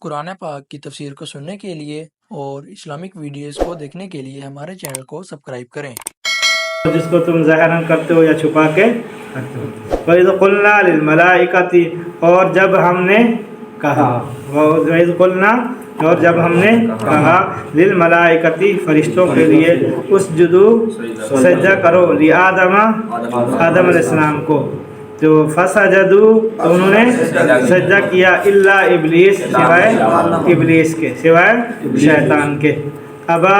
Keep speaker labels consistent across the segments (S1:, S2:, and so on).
S1: قرآن پاک کی تفسیر کو سننے کے لیے اور اسلامک ویڈیوز کو دیکھنے کے لیے ہمارے چینل کو سبسکرائب کریں۔
S2: جس کو تم ظاہراً کرتے ہو یا چھپا کے کرتے ہو۔ وَإِذْ قُلْنَا لِلْمَلَائِكَةِ اور جب ہم نے کہا، وَإِذْ قُلْنَا اور جب ہم نے کہا لِلْمَلَائِكَةِ فرشتوں کے لیے اسجدوا سجدہ کرو لِآدَمَ آدم علیہ السلام کو، تو فسجدوا تو انہوں نے سجدہ کیا الا ابلیس سوائے ابلیس کے، سوائے شیطان کے۔ ابا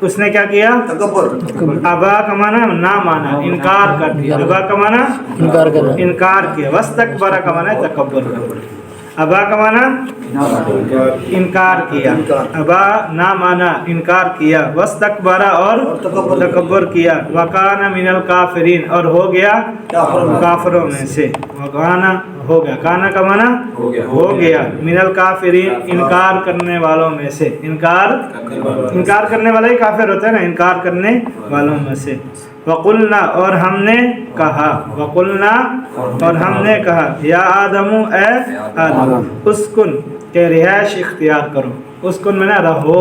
S2: اس نے کیا کیا؟ ابا کا معنی نہ مانا، انکار کر دیا۔ ابا کا معنی انکار کیا۔ واستکبر کا معنی تکبر۔ ابا کا معنی انکار کیا، ابا نہ مانا، انکار کیا، واستکبر اور تکبر کیا، وکانا من الکافرین اور ہو گیا کافروں میں سے، وکانا ہو گیا، کانا کا معنی ہو گیا، من الکافرین انکار کرنے والوں میں سے، انکار کرنے والا ہی کافر ہوتا ہے نا، انکار کرنے والوں میں سے۔ وقلنا اور ہم نے کہا، وقلنا اور ہم نے کہا، یا آدم اے آدم اسکن کہ رہائش اختیار کرو، اسکن میں نا رہو،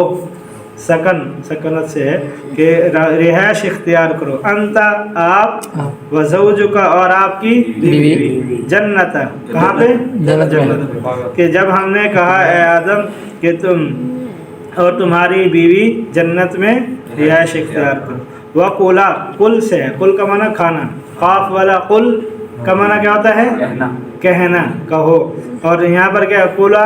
S2: سکنت سے ہے کہ رہائش اختیار کرو، انت آپ وزوجک اور آپ کی بیوی، جنت کہاں پہ؟ جنت۔ کہ جب ہم نے کہا اے آدم کہ تم اور تمہاری بیوی جنت میں رہائش اختیار کرو، وَقُلَا قل سے ہے، قل کا معنی کھانا، قاف والا قل کا معنی کیا ہوتا ہے؟ کہنا، کہو، اور یہاں پر کیا ہے؟ قُلَا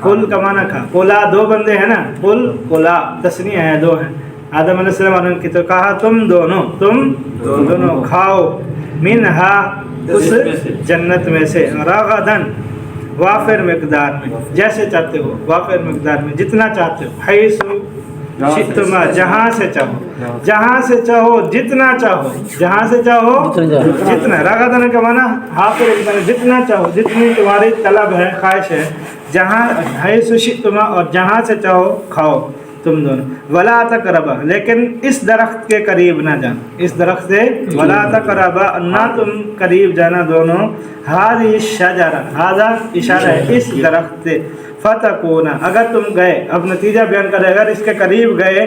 S2: قل کا معنی کھا، قُلَا دو بندے ہیں نا، قل قُلَا تثنیہ ہے، دو ہیں، آدم علیہ السلام نے کی تو کہا تم دونوں کھاؤ، منہا اس جنت میں سے، رغدن وافر مقدار میں، جیسے چاہتے ہو، وافر مقدار میں، جتنا چاہتے ہو، حیث شئتما جہاں سے چاہو، جتنا چاہو، جہاں سے چاہو جتنا، رغدن کا معنی حافظ جتنا چاہو، جتنی تمہاری طلب ہے، خواہش ہے، جہاں حیث شئتما اور جہاں سے چاہو کھاؤ تم دونوں، ولا تقربا لیکن اس درخت کے قریب نہ جانا، اس درخت سے ولا تقربا نہ تم قریب جانا دونوں، ہذہ الشجرہ، ہذا اشارہ ہے اس درخت سے، فتکونا اگر تم گئے، اب نتیجہ بیان کرے، اگر اس کے قریب گئے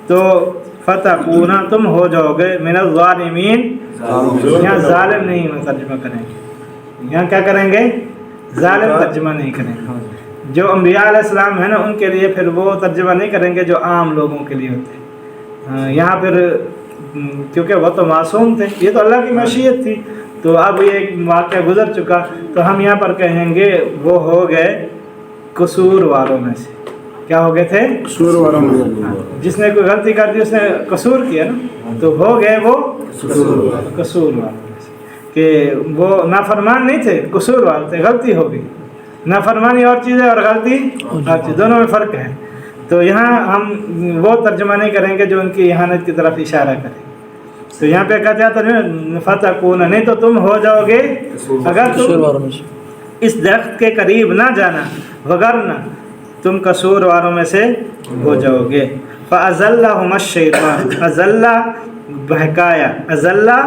S2: تو فتکونا تم ہو جاؤ گے من الظالمین، یہاں ظالم نہیں ترجمہ کریں گے، یہاں کیا کریں گے؟ ظالم ترجمہ نہیں کریں گے، جو انبیاء علیہ السلام ہیں نا ان کے لیے پھر وہ ترجمہ نہیں کریں گے جو عام لوگوں کے لیے ہوتے ہیں، یہاں پھر کیونکہ وہ تو معصوم تھے، یہ تو اللہ کی مشیت تھی، تو اب یہ واقعہ گزر چکا، تو ہم یہاں پر کہیں گے وہ ہو گئے قصور والوں میں سے۔ کیا ہو گئے تھے؟ قصور والوں میں سے، جس نے کوئی غلطی کر دی اس نے قصور کیا نا، تو ہو گئے وہ قصور والوں میں سے، کہ وہ نافرمان نہیں تھے، قصور والے تھے، غلطی ہو گئی، نافرمانی اور چیز ہے اور غلطی اور چیز، دونوں میں فرق ہے، تو یہاں ہم وہ ترجمہ نہیں کریں گے جو ان کی اہانت کی طرف اشارہ کریں، تو یہاں پہ کہتے ہیں ترجمہ فتکون، نہیں تو تم ہو جاؤ گے اگر تم اس درخت کے قریب نہ جانا، وگرنہ تم قصور والوں میں سے ہو جاؤ گے۔ فَأَزَلَّهُمَا الشَّيْطَانُ، ازلّہ بہکایا، ازلّہ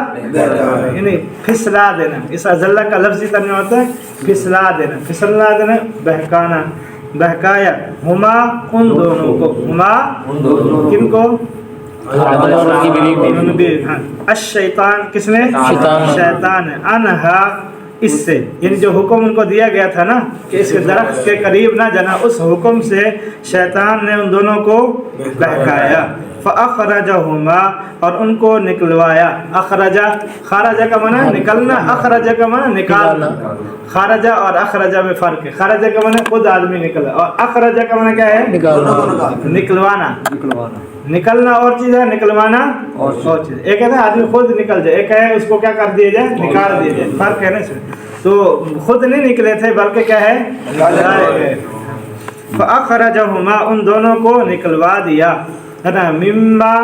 S2: یعنی پھسلا دینا، اس ازلّہ کا لفظی ترجمہ ہوتا ہے پھسلا دینا، پھسلا دینا، بہکانا، بہکایا، ہما ان دونوں کو، ہما کن کو؟ الشیطان کس نے؟ شیطان ہے، انہا اس سے، یعنی جو حکم ان کو دیا گیا تھا نا کہ اس درخت کے قریب نہ جانا، اس حکم سے شیطان نے ان دونوں کو بہکایا، فَأَخْرَجَهُمَا اور ان کو نکلوایا، اخرجہ، خارجہ کا معنی نکلنا، اخرجہ کا معنی نکالنا، خارجہ اور اخرجہ میں فرق ہے، خارجہ کا معنی خود آدمی نکلا، اور اخرجہ کا معنی کیا ہے؟ نکلوانا، نکلنا اور چیز ہے، نکلوانا اور چیز، ایک ہے نا آدمی خود نکل جائے، ایک ہے اس کو کیا کر دیا جائے؟ نکال دیا جائے، فرق ہے نا اس میں، تو خود نہیں نکلے تھے بلکہ کیا ہے؟ فَأَخْرَجَهُمَا ان دونوں کو نکلوا دیا، مما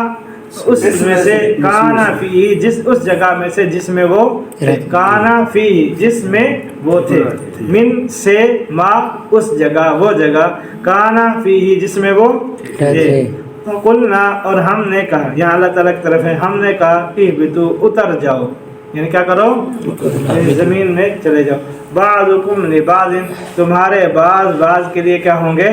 S2: اس میں سے، کانا فی جس اس جگہ میں سے جس میں وہ، کانا فی جس میں وہ تھے، من سے ما اس جگہ وہ جگہ، کانا فی جس میں وہ تھے، قلنا اور ہم نے کہا، یہاں اللہ تعالیٰ کی طرف ہے، ہم نے کہا اہبطوا اتر جاؤ، یعنی کیا کرو؟ زمین میں چلے جاؤ، بعضکم لبعض تمہارے بعض کے لیے کیا ہوں گے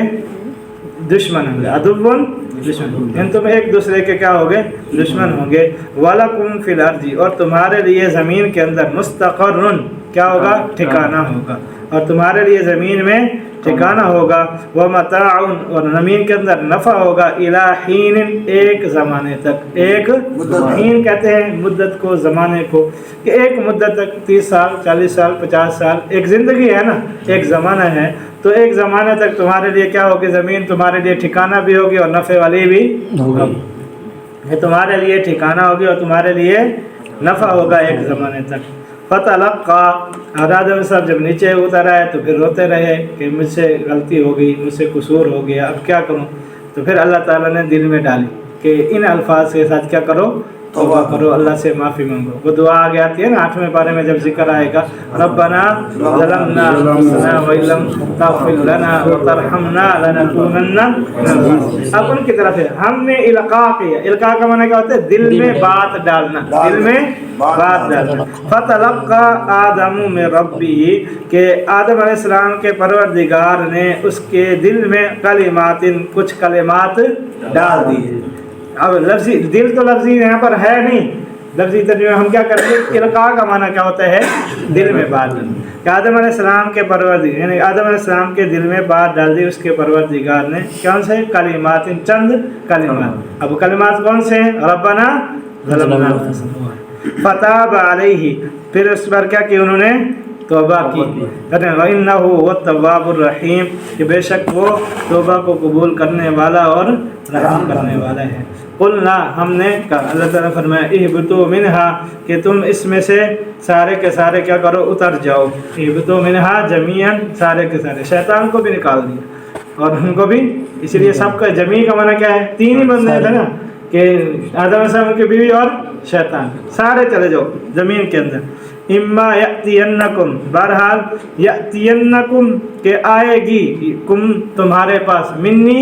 S2: دشمن ہوں گے عدوٌ دشمن ان تم ایک دوسرے کے کیا ہوگے دشمن ہوں گے وَلَكُمْ فِي الْأَرْضِ اور تمہارے لیے زمین کے اندر مستقرٌ کیا ہوگا ٹھکانہ ہوگا اور تمہارے لیے زمین میں ٹھکانہ ہوگا وَمَتَاعٌ اور زمین کے اندر نفع ہوگا إِلَى حِينٍ ایک زمانے تک ایک حین کہتے ہیں مدت کو زمانے کو کہ ایک مدت تک 30 سال 40 سال 50 سال ایک زندگی ہے نا ایک زمانہ ہے تو ایک زمانے تک تمہارے لیے کیا ہوگی زمین تمہارے لیے ٹھکانہ بھی ہوگی اور نفع والی بھی ہوگی تمہارے لیے ٹھکانہ ہوگی اور تمہارے لیے نفع ہوگا ایک زمانے تک فتلقا اور آدم صاحب جب نیچے اتر آئے تو پھر روتے رہے کہ مجھ سے غلطی ہو گئی مجھ سے قصور ہو گیا اب کیا کروں تو پھر اللہ تعالیٰ نے دل میں ڈالی کہ ان الفاظ کے ساتھ کیا کرو توبہ کرو اللہ سے معافی مانگو وہ دعا آگے آتی ہے نا 8ویں پارے میں جب ذکر آئے گا ربنا ظلمنا انفسنا وان لم تغفر لنا وترحمنا لنكونن اب ان کی طرف ہے ہم نے القاء کیا القاء کا معنی کیا ہوتا ہے دل میں بات ڈالنا دل میں بات ڈالنا فتلقى آدم من ربه کہ آدم علیہ السلام کے پروردگار نے اس کے دل میں کلمات کچھ کلمات ڈال دیے اب لفظی دل تو لفظی یہاں پر ہے نہیں لفظی ترجمہ ہم کیا کریں گے القاء کا معنی کیا ہوتا ہے دل میں بات کہ آدم علیہ السلام کے پروردگار یعنی آدم علیہ السلام کے دل میں بات ڈال دی اس کے پروردگار نے کون سے کلمات چند کلمات اب کلمات کون سے ہیں ربنا ظلمنا فتاب علیہ پھر اس پر کیا کہ انہوں نے توبہ کی کہتے ہیں وَإِنَّهُ هُوَ التَّوَّابُ الرَّحِيمُ کہ بے شک وہ توبہ کو قبول کرنے والا اور رحم کرنے والا ہے قلنا ہم نے کہا اللہ تعالیٰ فرمایا اہبطوا منها کہ تم اس میں سے سارے کے سارے کیا کرو اتر جاؤ اہبطوا منها جميعا سارے کے سارے شیطان کو بھی نکال دیا اور ان کو بھی اس لیے سب کا جمیع کا معنی کیا ہے تین ہی بندے تھے نا کہ آدم علیہ السلام کی بیوی اور شیطان سارے چلے جاؤ زمین کے اندر اما یأتینکم بہرحال یأتینکم کہ آئے گی کم تمہارے پاس منی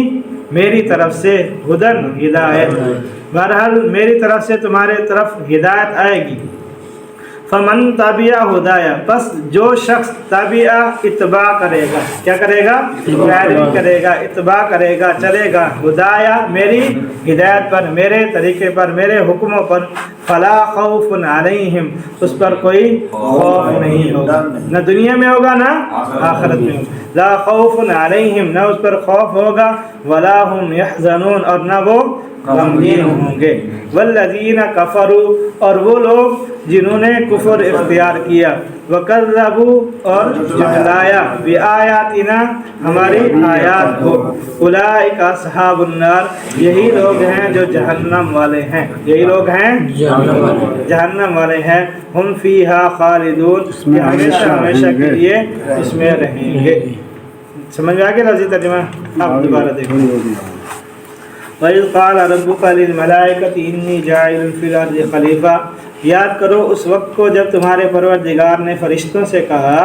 S2: میری طرف سے ہدن ہدایت بہرحال میری طرف سے تمہارے طرف ہدایت آئے گی فمن تبع ہدایا بس جو شخص تبع اتباع کرے گا کیا کرے گا پیروی کرے گا اتباع کرے گا چلے گا ہدایا میری ہدایت پر میرے طریقے پر میرے حکموں پر فلا خوف علیہم اس پر کوئی خوف نہیں ہوگا نہ دنیا میں ہوگا نہ آخرت میں ہوگا لا خوف علیہم نہ اس پر خوف ہوگا ولا هم يحزنون اور نہ وہ غمگین ہوں گے والذین کفروا اور وہ لوگ جنہوں نے کفر اختیار کیا وکذبوا اور جھٹلایا بآیاتنا ہماری آیات کو اولئک اصحاب النار یہی لوگ ہیں جو جہنم والے ہیں یہی لوگ ہیں جہنم والے ہیں ہم فیہا خالدون یہ ہمیشہ ہمیشہ کے لیے اس میں رہیں گے سمجھ میں آ گیا لفظی ترجمہ آپ دوبارہ دیکھیں وَإِذْ قَالَ رَبُّكَ لِلْمَلَائِكَةِ إِنِّي جَاعِلٌ فِي الْأَرْضِ خَلِيفَةً یاد کرو اس وقت کو جب تمہارے پروردگار نے فرشتوں سے کہا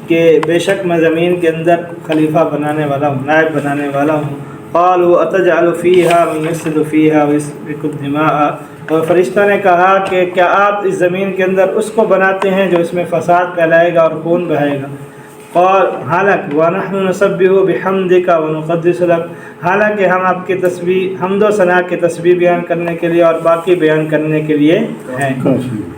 S2: کہ بے شک میں زمین کے اندر خلیفہ بنانے والا ہوں نائب بنانے والا ہوں قالوا أَتَجْعَلُ فِيهَا مَن يُفْسِدُ فِيهَا وَيَسْفِكُ الدِّمَاءَ اور فرشتوں نے کہا کہ کیا آپ اس زمین کے اندر اس کو بناتے ہیں جو اس میں فساد پھیلائے گا اور خون بہائے گا اور حالانکہ وَنَحْنُ نُسَبِّحُ بِحَمْدِكَ وَنُقَدِّسُ لَكَ حالانکہ ہم آپ کی تسبیح حمد و ثنا کی تسبیح بیان کرنے کے لیے اور باقی بیان کرنے کے لیے ہیں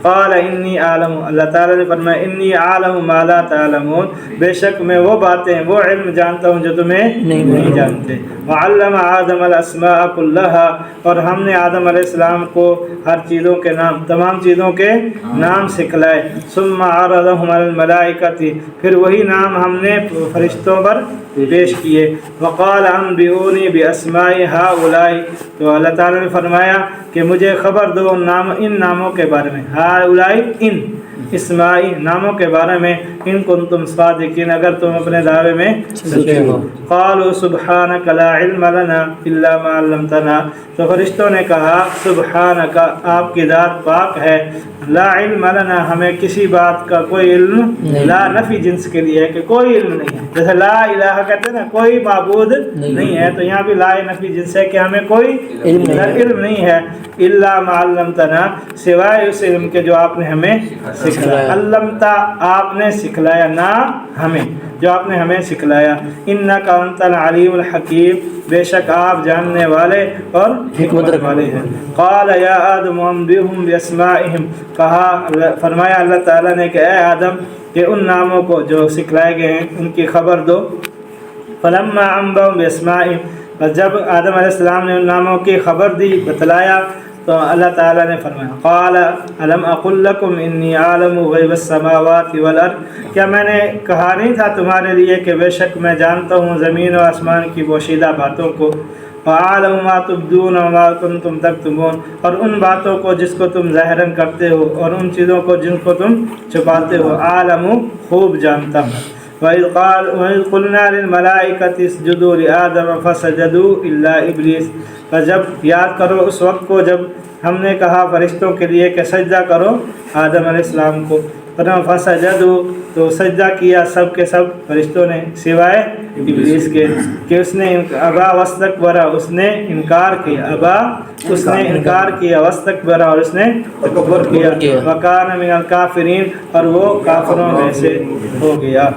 S2: قال انی عالم اللہ تعالیٰ نے فرمایا انی عالم ما لا تعلمون بے شک میں وہ باتیں وہ علم جانتا ہوں جو تمہیں نہیں جانتے وعلم آدم الاسماء كلها اور ہم نے آدم علیہ السلام کو ہر چیزوں کے نام تمام چیزوں کے نام سکھلائے ثم عرضهم على الملائکۃ پھر وہی نام ہم نے فرشتوں پر پیش کیے وقال انبئونی باسماء هؤلاء تو اللہ تعالیٰ نے فرمایا کہ مجھے خبر دو ان ناموں کے بارے میں هؤلاء ان اسمائی ناموں کے بارے میں ان کنتم صادقین اگر تم اپنے دعوے میں سچے ہو قالوا سبحانک لا علم لنا الا ما علمتنا تو فرشتوں نے کہا سبحانک آپ کی ذات پاک ہے لا علم لنا ہمیں کسی بات کا کوئی علم لا نفی جنس کے لیے ہے کہ کوئی علم نہیں ہے جیسے لا الہ کہتے ہیں نا کوئی معبود نہیں ہے، تو یہاں بھی لا نفی جن سے کہ ہمیں کوئی علم نہیں ہے، الا ما علمتنا سوائے اس علم کے جو آپ نے ہمیں سکھلایا، علمتا آپ نے سکھلایا، نہ ہمیں جو آپ نے ہمیں سکھلایا، انک انت العلیم الحکیم بے شک آپ جاننے والے اور حکمت والے ہیں۔ قال یا آدم انبئہم باسمائہم، کہا فرمایا اللہ تعالیٰ نے کہ اے آدم کہ ان ناموں کو جو سکھلائے گئے ہیں ان کی خبر دو۔ فلما انبأہم باسمائہم، بس جب آدم علیہ السلام نے ان ناموں کی خبر دی، بتلایا، تو اللہ تعالیٰ نے فرمایا قال الم اقل لکم انی عالم غیب السماوات والارض، کیا میں نے کہا نہیں تھا تمہارے لیے کہ بے شک میں جانتا ہوں زمین و آسمان کی پوشیدہ باتوں کو، وعالم ما تبدون وما کنتم تکتمون، اور ان باتوں کو جس کو تم ظاہراً کرتے ہو اور ان چیزوں کو جن کو تم چھپاتے ہو، عالم خوب جانتا ہوں۔ وَإِذْ قُلْنَا لِلْمَلَائِكَةِ اسْجُدُوا لِآدَمَ فَسَجَدُوا إِلَّا إِبْلِيسَ، اور جب یاد کرو اس وقت کو جب ہم نے کہا فرشتوں کے لیے کہ سجدہ کرو آدم علیہ السلام کو، فسجدوا تو سجدہ کیا سب کے سب فرشتوں نے سوائے ابلیس کے کہ اس نے ابا واستکبر، اس نے انکار کیا، ابا اس نے انکار کیا، واستکبر اور اس نے تکبر کیا، وکان من الکافرین اور وہ کافروں میں سے ہو گیا،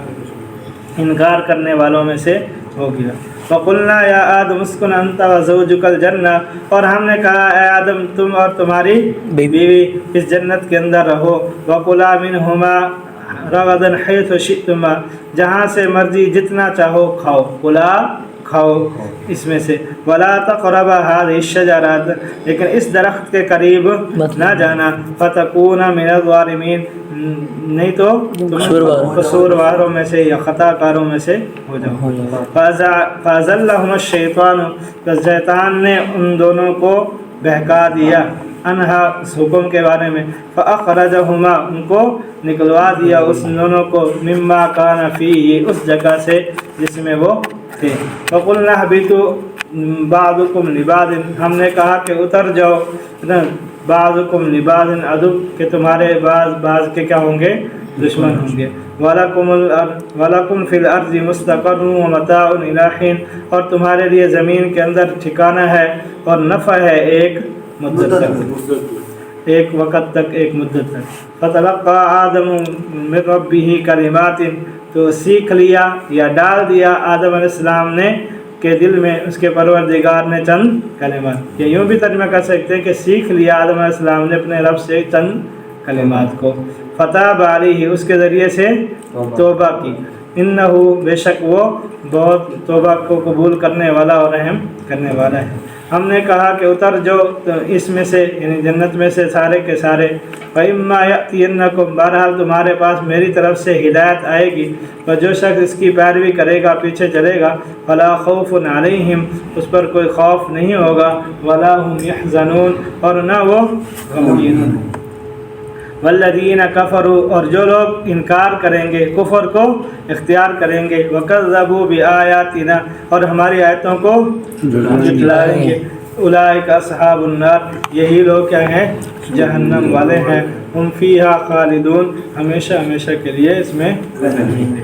S2: انکار کرنے والوں میں سے ہو گیا۔ وقلنا یا آدم اسکن انت وزوجک الجنہ، اور ہم نے کہا اے آدم تم اور تمہاری بیوی اس جنت کے اندر رہو، وکلا منہما رغدا حیث شئتما، جہاں سے مرضی جتنا چاہو کھاؤ، کلا کھاؤ اس میں سے، ولا تقربا هذه الشجرة، لیکن اس درخت کے قریب نہ جانا، فتکونا من الظالمین، نہیں تو تم قصورواروں میں سے یا خطا کاروں میں سے ہو جاؤ۔ فازلہم الشیطان، پس شیطان نے ان دونوں کو بہکا دیا، انہا اس حکم کے بارے میں، فاخرجہما ان کو نکلوا دیا اس دونوں کو، مما کان فیہ اس جگہ سے جس میں وہ تھے۔ فقلنا اہبطوا بعضکم لبعض، ہم نے کہا کہ اتر جاؤ، بعضکم لبعض عدو، کہ تمہارے بعض کے کیا ہوں گے، دشمن ہوں گے، وَلَكُمْ فِي الْأَرْضِ مُسْتَقَرٌّ وَمَتَاعٌ إِلَىٰ حِينٍ، اور تمہارے لیے زمین کے اندر ٹھکانہ ہے اور نفع ہے ایک مدت تک، ایک وقت تک، ایک مدت تک۔ فَتَلَقَّىٰ آدَمُ مِن رَبِّهِ كَلِمَاتٍ، تو سیکھ لیا یا ڈال دیا آدم علیہ السلام نے کے دل میں اس کے پروردگار نے چند کلمات، یا یوں بھی ترجمہ کر سکتے ہیں کہ سیکھ لیا آدم علیہ السلام نے اپنے رب سے چند کلمات کو، فتاب علیہ اس کے ذریعے سے توبہ کی، انہو بے شک وہ بہت توبہ کو قبول کرنے والا اور رحم کرنے والا ہے۔ ہم نے کہا کہ اتر جو اس میں سے یعنی جنت میں سے سارے کے سارے، فَإِمَّا يَأْتِيَنَّكُمْ، بہرحال تمہارے پاس میری طرف سے ہدایت آئے گی، اور جو شخص اس کی پیروی کرے گا پیچھے چلے گا، فَلَا خَوْفٌ عَلَيْهِمْ، اس پر کوئی خوف نہیں ہوگا، وَلَا هُمْ يَحْزَنُونَ اور نہ وہ غمگین ہوں۔ والذین کفروا، اور جو لوگ انکار کریں گے، کفر کو اختیار کریں گے، وکذبوا بآیاتنا، اور ہماری آیتوں کو جھٹلائیں گے، اولئک اصحاب النار، یہی لوگ کیا ہیں، جہنم والے ہیں، ہم فیہا خالدون، ہمیشہ ہمیشہ کے لیے اس میں رہیں گے۔